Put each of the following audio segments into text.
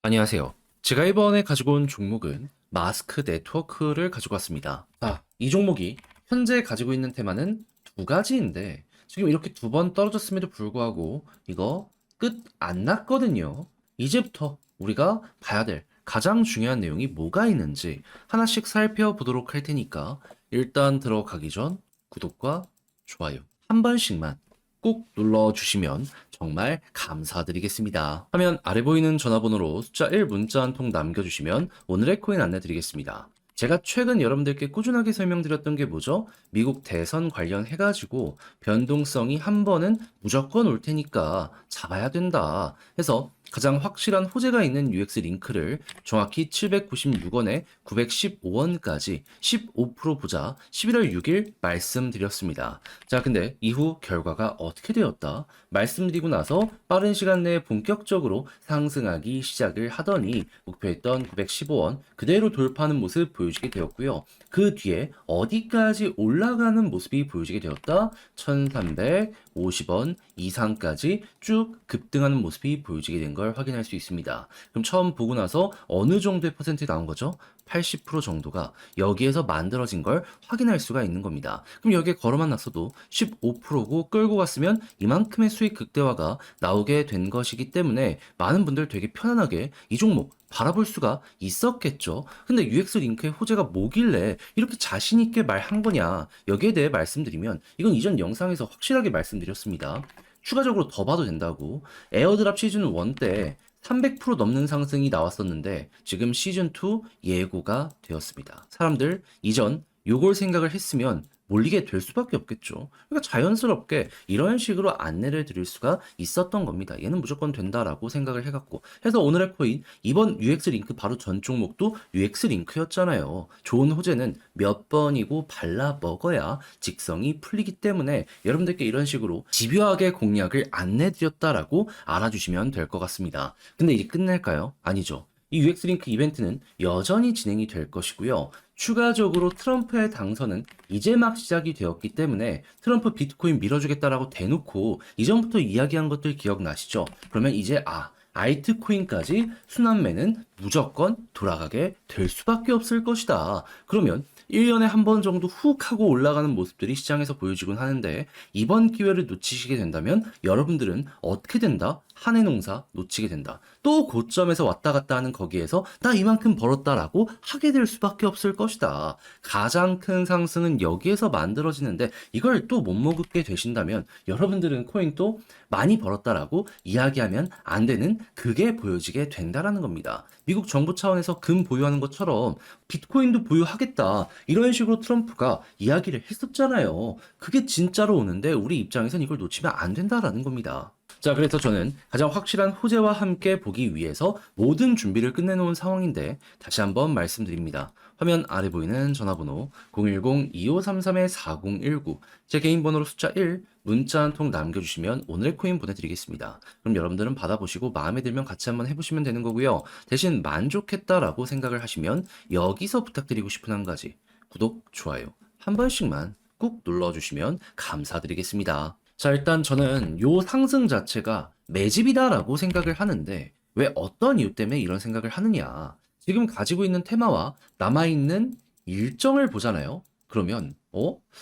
안녕하세요. 제가 이번에 가지고 온 종목은 마스크 네트워크를 가지고 왔습니다. 이 종목이 현재 가지고 있는 테마는 두 가지인데 지금 이렇게 두 번 떨어졌음에도 불구하고 이거 끝 안 났거든요. 이제부터 우리가 봐야 될 가장 중요한 내용이 뭐가 있는지 하나씩 살펴보도록 할 테니까 일단 들어가기 전 구독과 좋아요 한 번씩만 꼭 눌러주시면 정말 감사드리겠습니다. 화면 아래 보이는 전화번호로 숫자 1 문자 한 통 남겨주시면 오늘의 코인 안내드리겠습니다. 제가 최근 여러분들께 꾸준하게 설명드렸던 게 뭐죠? 미국 대선 관련해가지고 변동성이 한 번은 무조건 올 테니까 잡아야 된다 해서 가장 확실한 호재가 있는 UX 링크를 정확히 796원에 915원까지 15% 보자 11월 6일 말씀드렸습니다. 자, 근데 이후 결과가 어떻게 되었다? 말씀드리고 나서 빠른 시간 내에 본격적으로 상승하기 시작을 하더니 목표했던 915원 그대로 돌파하는 모습 보여주게 되었고요. 그 뒤에 어디까지 올라가는 모습이 보여지게 되었다? 1350원 이상까지 쭉 급등하는 모습이 보여지게 된 걸 확인할 수 있습니다. 그럼 처음 보고 나서 어느 정도의 퍼센트 나온 거죠? 80% 정도가 여기에서 만들어진 걸 확인할 수가 있는 겁니다. 그럼 여기에 걸어만 놨어도 15%고 끌고 갔으면 이만큼의 수익 극대화가 나오게 된 것이기 때문에 많은 분들 되게 편안하게 이 종목 바라볼 수가 있었겠죠. 근데 UX 링크의 호재가 뭐길래 이렇게 자신 있게 말한 거냐? 여기에 대해 말씀드리면 이건 이전 영상에서 확실하게 말씀드렸습니다. 추가적으로 더 봐도 된다고. 에어드랍 시즌 1 때 300% 넘는 상승이 나왔었는데 지금 시즌 2 예고가 되었습니다. 사람들 이전 요걸 생각을 했으면 몰리게 될 수밖에 없겠죠. 그러니까 자연스럽게 이런 식으로 안내를 드릴 수가 있었던 겁니다. 얘는 무조건 된다라고 생각을 해갖고 해서 오늘의 코인 이번 UX 링크 바로 전 종목도 UX 링크였잖아요. 좋은 호재는 몇 번이고 발라 먹어야 직성이 풀리기 때문에 여러분들께 이런 식으로 집요하게 공략을 안내드렸다라고 알아주시면 될 것 같습니다. 근데 이제 끝낼까요? 아니죠. 이 UX 링크 이벤트는 여전히 진행이 될 것이고요. 추가적으로 트럼프의 당선은 이제 막 시작이 되었기 때문에 트럼프 비트코인 밀어주겠다라고 대놓고 이전부터 이야기한 것들 기억나시죠? 그러면 이제 알트코인까지 순환매는 무조건 돌아가게 될 수밖에 없을 것이다. 그러면 1년에 한 번 정도 훅 하고 올라가는 모습들이 시장에서 보여지곤 하는데 이번 기회를 놓치시게 된다면 여러분들은 어떻게 된다? 한 해 농사 놓치게 된다. 또 고점에서 왔다 갔다 하는 거기에서 나 이만큼 벌었다라고 하게 될 수밖에 없을 것이다. 가장 큰 상승은 여기에서 만들어지는데 이걸 또 못 먹게 되신다면 여러분들은 코인 또 많이 벌었다라고 이야기하면 안 되는 그게 보여지게 된다라는 겁니다. 미국 정부 차원에서 금 보유하는 것처럼 비트코인도 보유하겠다. 이런 식으로 트럼프가 이야기를 했었잖아요. 그게 진짜로 오는데 우리 입장에선 이걸 놓치면 안 된다라는 겁니다. 자, 그래서 저는 가장 확실한 호재와 함께 보기 위해서 모든 준비를 끝내놓은 상황인데 다시 한번 말씀드립니다. 화면 아래 보이는 전화번호 010-2533-4019 제 개인 번호로 숫자 1 문자 한 통 남겨주시면 오늘의 코인 보내드리겠습니다. 그럼 여러분들은 받아보시고 마음에 들면 같이 한번 해보시면 되는 거고요. 대신 만족했다라고 생각을 하시면 여기서 부탁드리고 싶은 한 가지 구독, 좋아요 한 번씩만 꾹 눌러주시면 감사드리겠습니다. 자, 일단 저는 요 상승 자체가 매집이다라고 생각을 하는데 왜 어떤 이유 때문에 이런 생각을 하느냐. 지금 가지고 있는 테마와 남아있는 일정을 보잖아요. 그러면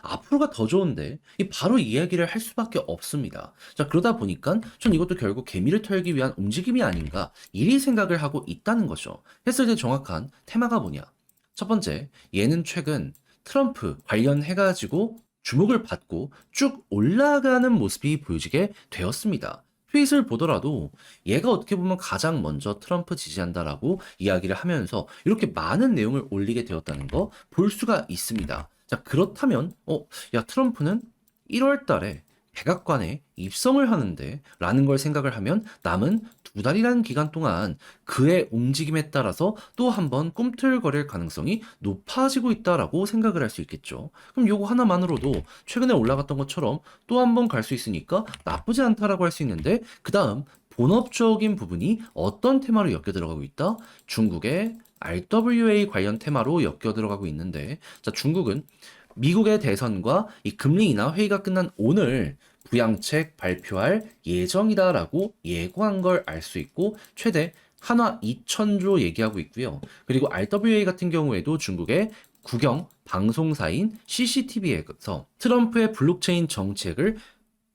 앞으로가 더 좋은데 바로 이야기를 할 수밖에 없습니다. 자, 그러다 보니까 전 이것도 결국 개미를 털기 위한 움직임이 아닌가 이리 생각을 하고 있다는 거죠. 했을 때 정확한 테마가 뭐냐. 첫 번째, 얘는 최근 트럼프 관련해가지고 주목을 받고 쭉 올라가는 모습이 보여지게 되었습니다. 트윗을 보더라도 얘가 어떻게 보면 가장 먼저 트럼프 지지한다라고 이야기를 하면서 이렇게 많은 내용을 올리게 되었다는 거 볼 수가 있습니다. 자, 그렇다면 야, 트럼프는 1월 달에 백악관에 입성을 하는데 라는 걸 생각을 하면 남은 2달이라는 기간 동안 그의 움직임에 따라서 또 한 번 꿈틀거릴 가능성이 높아지고 있다라고 생각을 할 수 있겠죠. 그럼 요거 하나만으로도 최근에 올라갔던 것처럼 또 한 번 갈 수 있으니까 나쁘지 않다라고 할 수 있는데 그 다음 본업적인 부분이 어떤 테마로 엮여 들어가고 있다? 중국의 RWA 관련 테마로 엮여 들어가고 있는데 자, 중국은 미국의 대선과 이 금리 인하 회의가 끝난 오늘 부양책 발표할 예정이다라고 예고한 걸 알 수 있고 최대 한화 2,000조 얘기하고 있고요. 그리고 RWA 같은 경우에도 중국의 국영 방송사인 CCTV에서 트럼프의 블록체인 정책을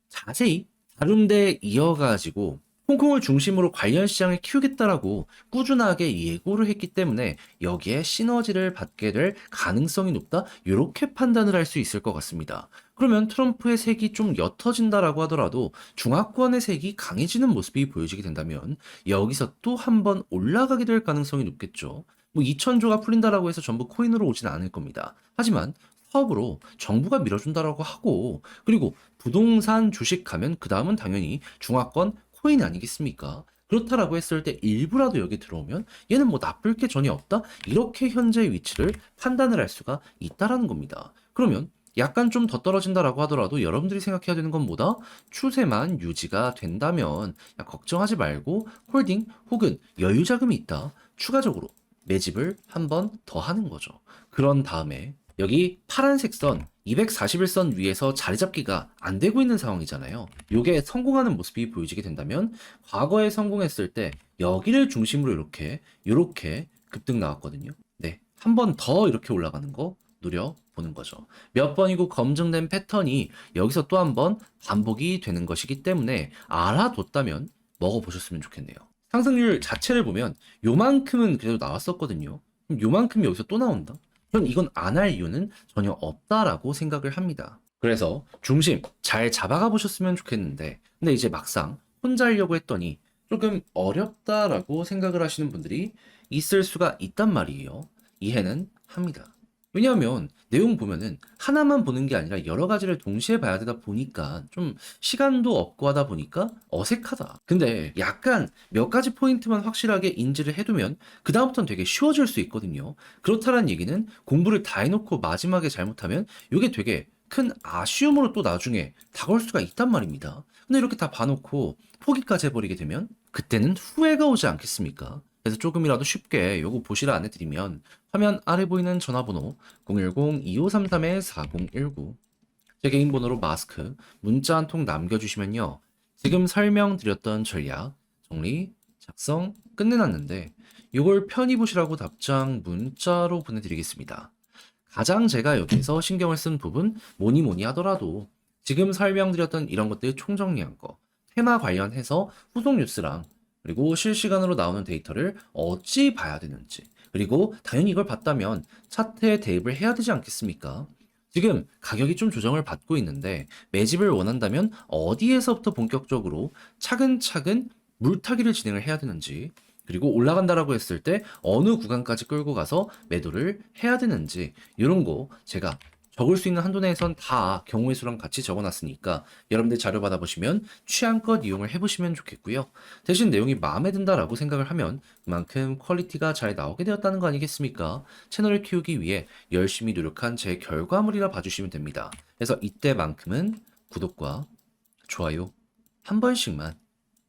자세히 다룬데 이어가지고 홍콩을 중심으로 관련 시장을 키우겠다라고 꾸준하게 예고를 했기 때문에 여기에 시너지를 받게 될 가능성이 높다. 이렇게 판단을 할 수 있을 것 같습니다. 그러면 트럼프의 색이 좀 옅어진다라고 하더라도 중화권의 색이 강해지는 모습이 보여지게 된다면 여기서 또 한 번 올라가게 될 가능성이 높겠죠. 뭐 2,000조가 풀린다라고 해서 전부 코인으로 오진 않을 겁니다. 하지만 사업으로 정부가 밀어준다라고 하고 그리고 부동산 주식 하면 그 다음은 당연히 중화권 코인 아니겠습니까? 그렇다라고 했을 때 일부라도 여기 들어오면 얘는 뭐 나쁠 게 전혀 없다? 이렇게 현재의 위치를 판단을 할 수가 있다라는 겁니다. 그러면 약간 좀 더 떨어진다라고 하더라도 여러분들이 생각해야 되는 건 뭐다? 추세만 유지가 된다면 야, 걱정하지 말고 홀딩 혹은 여유 자금이 있다. 추가적으로 매집을 한 번 더 하는 거죠. 그런 다음에 여기 파란색 선 241선 위에서 자리 잡기가 안 되고 있는 상황이잖아요. 요게 성공하는 모습이 보여지게 된다면 과거에 성공했을 때 여기를 중심으로 이렇게 급등 나왔거든요. 네, 한 번 더 이렇게 올라가는 거 노려보는 거죠. 몇 번이고 검증된 패턴이 여기서 또 한 번 반복이 되는 것이기 때문에 알아뒀다면 먹어보셨으면 좋겠네요. 상승률 자체를 보면 요만큼은 그래도 나왔었거든요. 그럼 요만큼 여기서 또 나온다? 전 이건 안 할 이유는 전혀 없다라고 생각을 합니다. 그래서 중심 잘 잡아가 보셨으면 좋겠는데 근데 이제 막상 혼자 하려고 했더니 조금 어렵다라고 생각을 하시는 분들이 있을 수가 있단 말이에요. 이해는 합니다. 왜냐하면 내용 보면은 하나만 보는 게 아니라 여러 가지를 동시에 봐야 되다 보니까 좀 시간도 없고 하다 보니까 어색하다. 근데 약간 몇 가지 포인트만 확실하게 인지를 해두면 그다음부터는 되게 쉬워질 수 있거든요. 그렇다는 얘기는 공부를 다 해놓고 마지막에 잘못하면 이게 되게 큰 아쉬움으로 또 나중에 다가올 수가 있단 말입니다. 근데 이렇게 다 봐놓고 포기까지 해버리게 되면 그때는 후회가 오지 않겠습니까? 그래서 조금이라도 쉽게 요거 보시라 안내드리면 화면 아래 보이는 전화번호 010-2533-4019 제 개인 번호로 마스크 문자 한 통 남겨주시면요. 지금 설명드렸던 전략 정리 작성 끝내놨는데 이걸 편히 보시라고 답장 문자로 보내드리겠습니다. 가장 제가 여기서 신경을 쓴 부분 뭐니 뭐니 하더라도 지금 설명드렸던 이런 것들 총정리한 거 테마 관련해서 후속 뉴스랑 그리고 실시간으로 나오는 데이터를 어찌 봐야 되는지 그리고 당연히 이걸 봤다면 차트에 대입을 해야 되지 않겠습니까? 지금 가격이 좀 조정을 받고 있는데 매집을 원한다면 어디에서부터 본격적으로 차근차근 물타기를 진행을 해야 되는지 그리고 올라간다라고 했을 때 어느 구간까지 끌고 가서 매도를 해야 되는지 이런 거 제가 적을 수 있는 한도 내에선 다 경우의 수랑 같이 적어놨으니까 여러분들 자료 받아보시면 취향껏 이용을 해보시면 좋겠고요. 대신 내용이 마음에 든다라고 생각을 하면 그만큼 퀄리티가 잘 나오게 되었다는 거 아니겠습니까? 채널을 키우기 위해 열심히 노력한 제 결과물이라 봐주시면 됩니다. 그래서 이때만큼은 구독과 좋아요 한 번씩만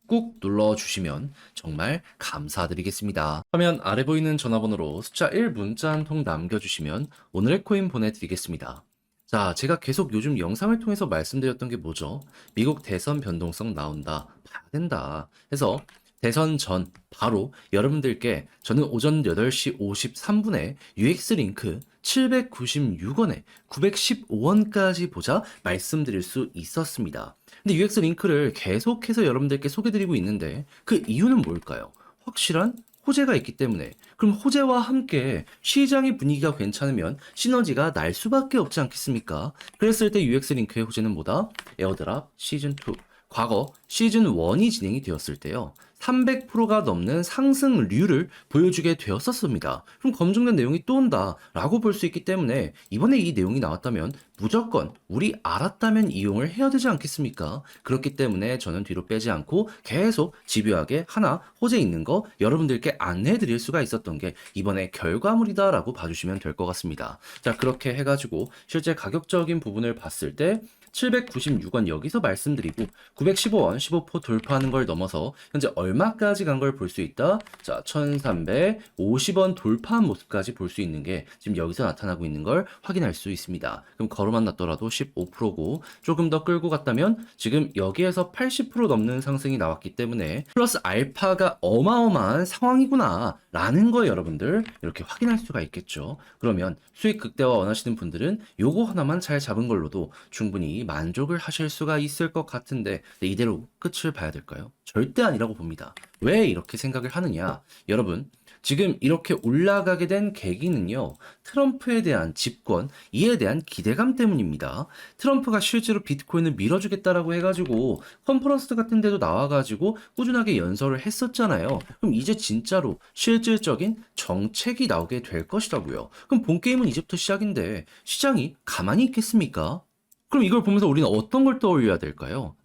꾹 눌러주시면 정말 감사드리겠습니다. 화면 아래 보이는 전화번호로 숫자 1 문자 한 통 남겨주시면 오늘의 코인 보내드리겠습니다. 자, 제가 계속 요즘 영상을 통해서 말씀드렸던 게 뭐죠? 미국 대선 변동성 나온다, 봐야 된다. 해서 대선 전 바로 여러분들께 저는 오전 8시 53분에 UX 링크 796원에 915원까지 보자 말씀드릴 수 있었습니다. 근데 UX 링크를 계속해서 여러분들께 소개드리고 있는데 그 이유는 뭘까요? 확실한 호재가 있기 때문에. 그럼 호재와 함께 시장의 분위기가 괜찮으면 시너지가 날 수밖에 없지 않겠습니까? 그랬을 때 UX 링크의 호재는 뭐다? 에어드랍 시즌2 과거 시즌1이 진행이 되었을 때요. 300%가 넘는 상승률을 보여주게 되었었습니다. 그럼 검증된 내용이 또 온다라고 볼 수 있기 때문에 이번에 이 내용이 나왔다면 무조건 우리 알았다면 이용을 해야 되지 않겠습니까? 그렇기 때문에 저는 뒤로 빼지 않고 계속 집요하게 하나 호재 있는 거 여러분들께 안내해 드릴 수가 있었던 게 이번에 결과물이다라고 봐주시면 될 것 같습니다. 자, 그렇게 해가지고 실제 가격적인 부분을 봤을 때 796원 여기서 말씀드리고 915원 15포 돌파하는 걸 넘어서 현재 얼마까지 간 걸 볼 수 있다? 자, 1350원 돌파한 모습까지 볼 수 있는 게 지금 여기서 나타나고 있는 걸 확인할 수 있습니다. 그럼 걸어만 놨더라도 15%고 조금 더 끌고 갔다면 지금 여기에서 80% 넘는 상승이 나왔기 때문에 플러스 알파가 어마어마한 상황이구나 라는 거 여러분들 이렇게 확인할 수가 있겠죠. 그러면 수익 극대화 원하시는 분들은 요거 하나만 잘 잡은 걸로도 충분히 만족을 하실 수가 있을 것 같은데 이대로 끝을 봐야 될까요? 절대 아니라고 봅니다. 왜 이렇게 생각을 하느냐? 여러분, 지금 이렇게 올라가게 된 계기는요, 트럼프에 대한 집권, 이에 대한 기대감 때문입니다. 트럼프가 실제로 비트코인을 밀어주겠다라고 해가지고 컨퍼런스 같은 데도 나와가지고 꾸준하게 연설을 했었잖아요. 그럼 이제 진짜로 실질적인 정책이 나오게 될 것이라고요. 그럼 본 게임은 이제부터 시작인데 시장이 가만히 있겠습니까? 그럼 이걸 보면서 우리는 어떤 걸 떠올려야 될까요?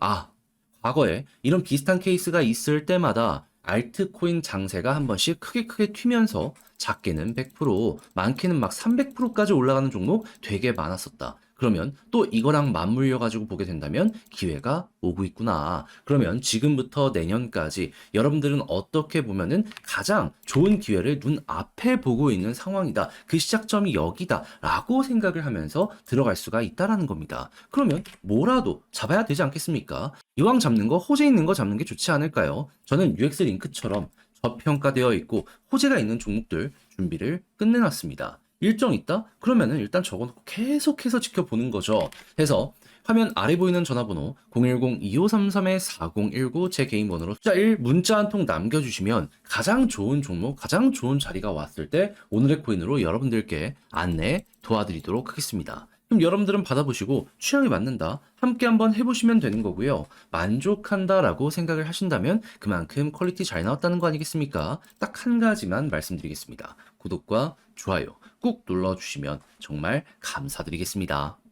과거에 이런 비슷한 케이스가 있을 때마다 알트코인 장세가 한 번씩 크게 튀면서 작게는 100%, 많게는 막 300%까지 올라가는 종목 되게 많았었다. 그러면 또 이거랑 맞물려 가지고 보게 된다면 기회가 오고 있구나. 그러면 지금부터 내년까지 여러분들은 어떻게 보면은 가장 좋은 기회를 눈앞에 보고 있는 상황이다. 그 시작점이 여기다. 라고 생각을 하면서 들어갈 수가 있다라는 겁니다. 그러면 뭐라도 잡아야 되지 않겠습니까? 이왕 잡는 거 호재 있는 거 잡는 게 좋지 않을까요? 저는 UX 링크처럼 저평가되어 있고 호재가 있는 종목들 준비를 끝내놨습니다. 일정 있다? 그러면은 일단 적어놓고 계속해서 지켜보는 거죠. 해서 화면 아래 보이는 전화번호 010-2533-4019 제 개인 번호로 숫자 1 문자 한 통 남겨주시면 가장 좋은 종목, 가장 좋은 자리가 왔을 때 오늘의 코인으로 여러분들께 안내 도와드리도록 하겠습니다. 그럼 여러분들은 받아보시고 취향이 맞는다. 함께 한번 해보시면 되는 거고요. 만족한다라고 생각을 하신다면 그만큼 퀄리티 잘 나왔다는 거 아니겠습니까? 딱 한 가지만 말씀드리겠습니다. 구독과 좋아요 꾹 눌러주시면 정말 감사드리겠습니다.